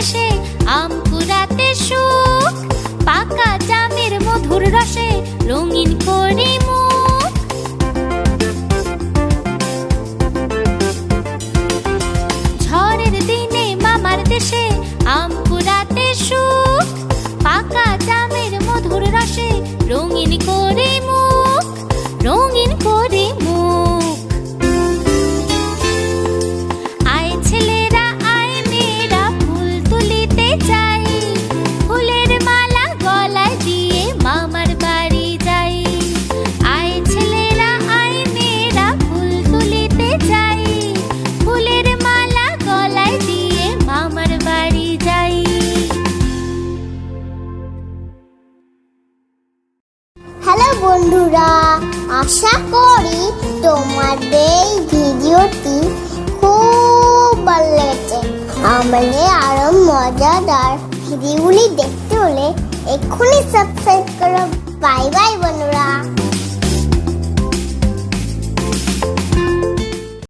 দেশে আম কুড়াতে সুখ, পাকা জামের মধুর রসে রঙিন করি মুখ। ঝড়ের দিনে মামার দেশে আম কুড়াতে সুখ, পাকা জামের মধুর রসে রঙিন করি মুখ, রঙিন করি মুখ। আয় ছেলেরা আয় মেয়েরা ফুল তুলিতে যাই, ফুলের মালা গলায় দিয়ে মামার বাড়ি যাই। আয় ছেলেরা আয় মেয়েরা ফুল তুলিতে যাই, ফুলের মালা গলায় দিয়ে মামার বাড়ি যাই। হ্যালো বন্ধুরা, আশা করি তোমাদের এই ভিডিওটি খুব ভালো লেগেছে। আমাদের আরো মজাদার ভিডিওগুলি দেখতে হলে এক্ষুনি সাবস্ক্রাইব করো। বাই বাই বন্ধুরা।